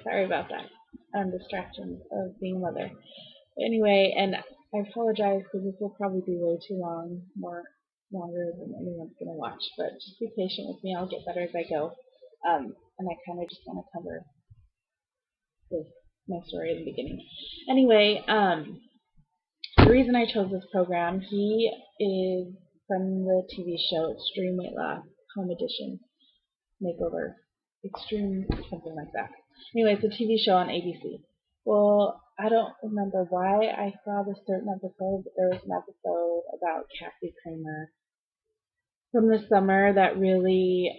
Sorry about that. Distraction of being a mother. But anyway, and I apologize because this will probably be way too long, longer than anyone's gonna watch. But just be patient with me. I'll get better as I go. And I kind of just want to cover this my story at the beginning. Anyway, the reason I chose this program, he is from the TV show Extreme Weight Loss Home Edition Makeover. Extreme something like that. Anyway, it's a TV show on ABC. Well, I don't remember why I saw this certain episode, but there was an episode about Cassie Kramer from the summer that really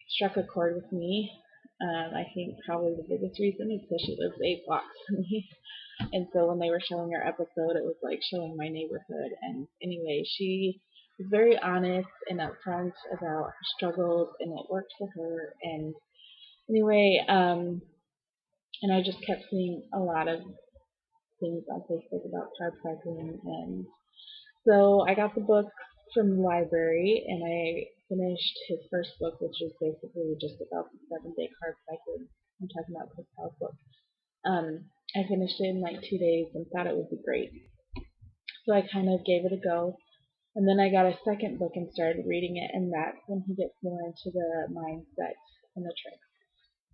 struck a chord with me. I think probably the biggest reason is because she lives 8 blocks from me. And so when they were showing her episode, it was like showing my neighborhood. And anyway, she was very honest and upfront about her struggles, and it worked for her. And anyway, and I just kept seeing a lot of things on Facebook about carb cycling. And so I got the book from the library, and I finished his first book, which is basically just about the 7-day carb cycling. I'm talking about Chris Howell's book. I finished it in like 2 days and thought it would be great. So I kind of gave it a go. And then I got a second book and started reading it, and that's when he gets more into the mindset and the tricks.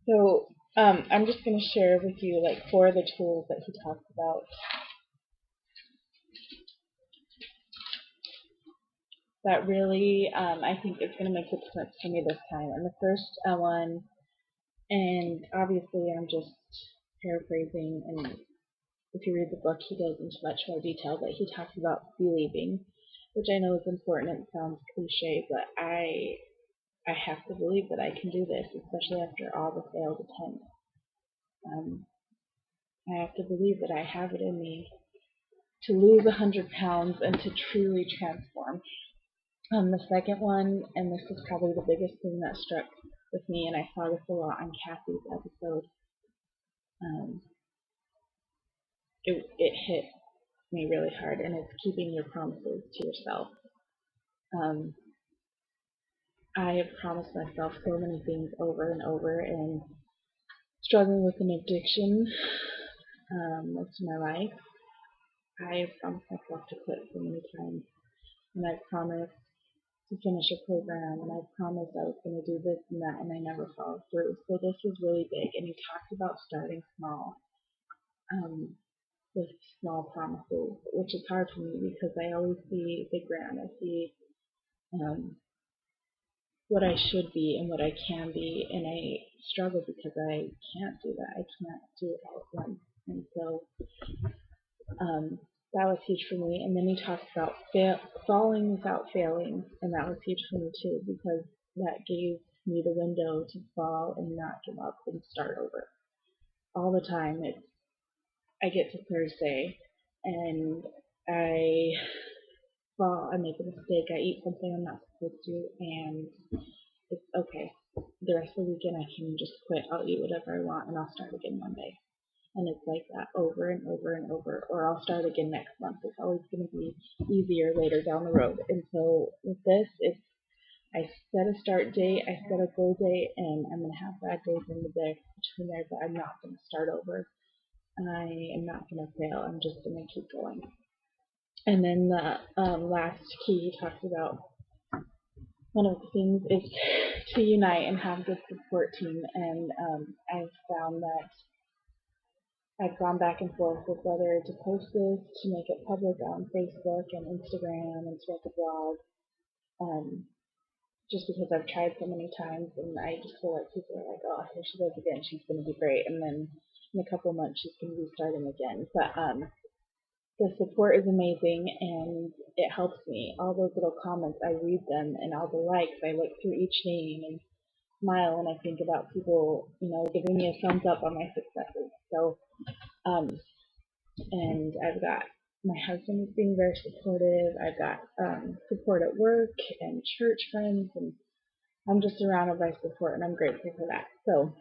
So I'm just going to share with you like 4 of the tools that he talks about. That really, I think is going to make a difference for me this time. And the first one, and obviously I'm just paraphrasing, and if you read the book, he goes into much more detail, but he talks about believing, which I know is important and sounds cliche, but I have to believe that I can do this, especially after all the failed attempts. I have to believe that I have it in me to lose 100 pounds and to truly transform. The second one, and this is probably the biggest thing that struck with me, and I saw this a lot on Cassie's episode. It hit me really hard, and it's keeping your promises to yourself. I have promised myself so many things over and over, and struggling with an addiction most of my life, I have promised myself to quit so many times, and I've promised to finish a program, and I promised I was going to do this and that, and I never followed through. So this was really big, and he talked about starting small, with small promises, which is hard for me because I always see big grand. I see what I should be and what I can be, and I struggle because I can't do that. I can't do it all at once, and so that was huge for me. And then he talks about falling without failing, and that was huge for me too, because that gave me the window to fall and not give up and start over. All the time, I get to Thursday and I fall, I make a mistake, I eat something I'm not supposed to, and it's okay. The rest of the weekend I can just quit. I'll eat whatever I want and I'll start again Monday. And it's like that over and over and over. Or I'll start again next month. It's always going to be easier later down the road. And so with this, I set a start date, I set a goal date, and I'm going to have bad days in the day between there, but I'm not going to start over. I am not going to fail. I'm just going to keep going. And then the last key he talks about, one of the things is to unite and have a good support team. And I've found that I've gone back and forth with whether to post this, to make it public on Facebook and Instagram and to make a blog, just because I've tried so many times, and I just feel like people are like, oh, here she goes again, she's going to be great, and then in a couple of months she's going to be starting again. But the support is amazing, and it helps me. All those little comments, I read them, and all the likes, I look through each name and smile when I think about people, giving me a thumbs up on my successes. So, and I've got my husband is being very supportive. I've got support at work and church friends, and I'm just surrounded by support, and I'm grateful for that. So,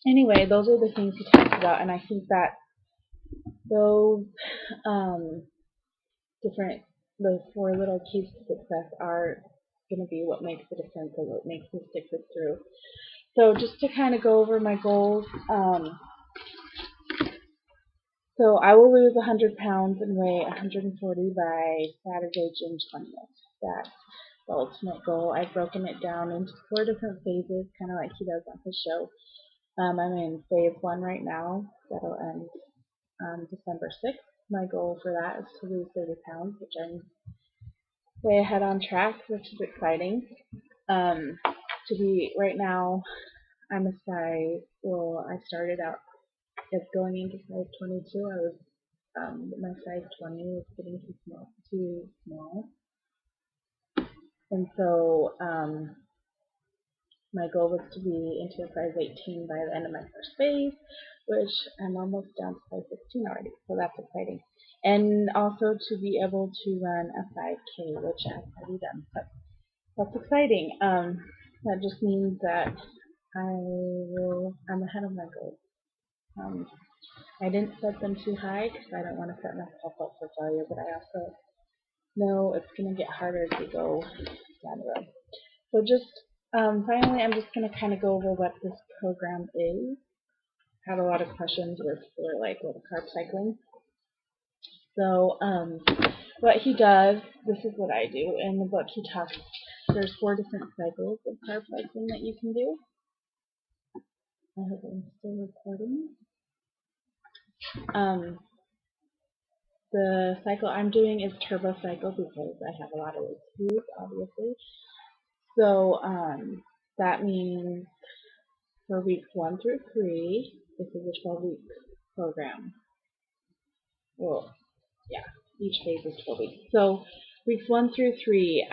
anyway, those are the things he talks about, and I think that those those 4 little keys to success are going to be what makes the difference and what makes me stick this through. So just to kind of go over my goals, so I will lose 100 pounds and weigh 140 by Saturday, June 20th. That's the ultimate goal. I've broken it down into 4 different phases, kind of like he does on his show. I'm in phase 1 right now. That'll end December 6th. My goal for that is to lose 30 pounds, which I'm way ahead on track, which is exciting. To be right now, I'm a size. Well, I started out as going into size 22. I was my size 20 was getting too small, and so my goal was to be into a size 18 by the end of my first phase, which I'm almost down to size 16 already, so that's exciting. And also to be able to run a 5K, which I've already done. So that's exciting. That just means that I'm ahead of my goals. I didn't set them too high because I don't want to set myself up for failure, but I also know it's going to get harder as we go down the road. So just finally, I'm just going to kind of go over what this program is. I had a lot of questions with like with carb cycling. So what he does, this is what I do. In the book, he talks. There's 4 different cycles of carb cycling that you can do. I hope I'm still recording. The cycle I'm doing is turbo cycle because I have a lot of weight to lose, obviously. So that means for weeks 1 through 3, this is a 12-week program. Well, yeah, each phase is 12 weeks. So weeks 1 through 3,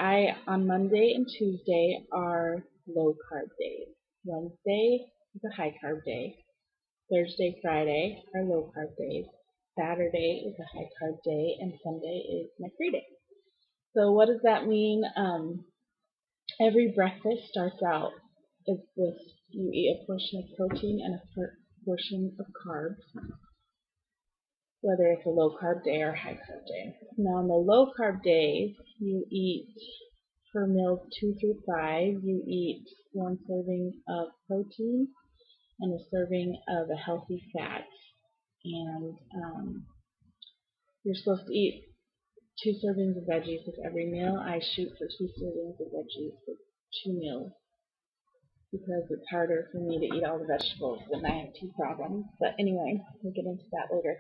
on Monday and Tuesday are low carb days. Wednesday is a high carb day. Thursday, Friday are low carb days. Saturday is a high carb day, and Sunday is my free day. So what does that mean? Every breakfast starts out as this: you eat a portion of protein and a portion of carbs, whether it's a low carb day or a high carb day. Now on the low carb days, you eat for meals 2 through 5, you eat 1 serving of protein and a serving of a healthy fat. And you're supposed to eat 2 servings of veggies with every meal. I shoot for 2 servings of veggies with 2 meals because it's harder for me to eat all the vegetables when I have teeth problems. But anyway, we'll get into that later.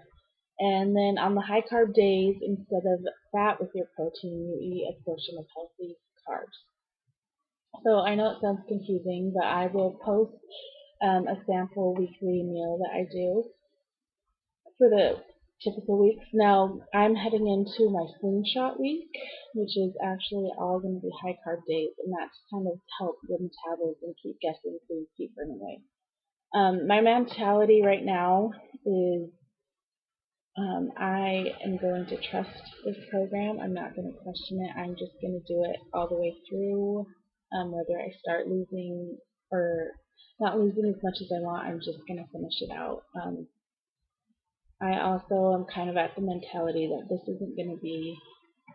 And then on the high carb days, instead of fat with your protein, you eat a portion of healthy carbs. So I know it sounds confusing, but I will post a sample weekly meal that I do for the typical weeks. Now I'm heading into my slingshot week, which is actually all going to be high carb days, and that's kind of help your metabolism keep getting food keep burning away. My mentality right now is I am going to trust this program. I'm not going to question it. I'm just going to do it all the way through. Whether I start losing or not losing as much as I want, I'm just going to finish it out. I also am kind of at the mentality that this isn't going to be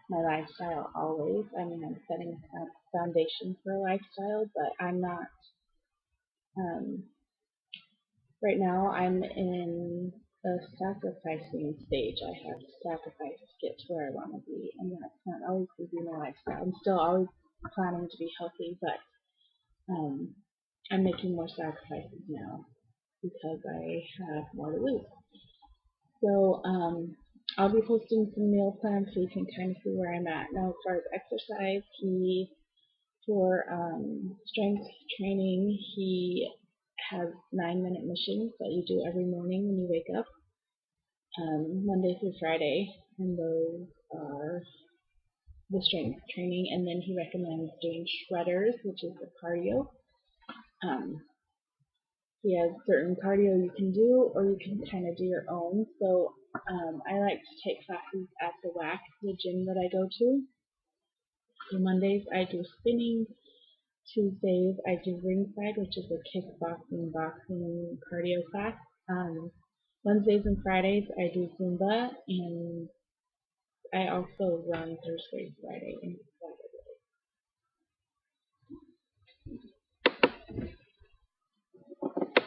my lifestyle always. I mean, I'm setting a foundation for a lifestyle, but I'm not. Right now, I'm in a sacrificing stage. I have to sacrifice to get to where I want to be, and that's not always going to be my lifestyle. I'm still always planning to be healthy, but I'm making more sacrifices now because I have more to lose. So I'll be posting some meal plans so you can kind of see where I'm at. Now, as far as exercise, for strength training, he has 9-minute missions that you do every morning when you wake up, Monday through Friday, and those are the strength training. And then he recommends doing shredders, which is the cardio. He has certain cardio you can do, or you can kind of do your own. So I like to take classes at the WAC, the gym that I go to. So Mondays I do spinning. Tuesdays I do ringside, which is a kickboxing, boxing, cardio class. Wednesdays and Fridays I do Zumba, and I also run Thursday, Friday, and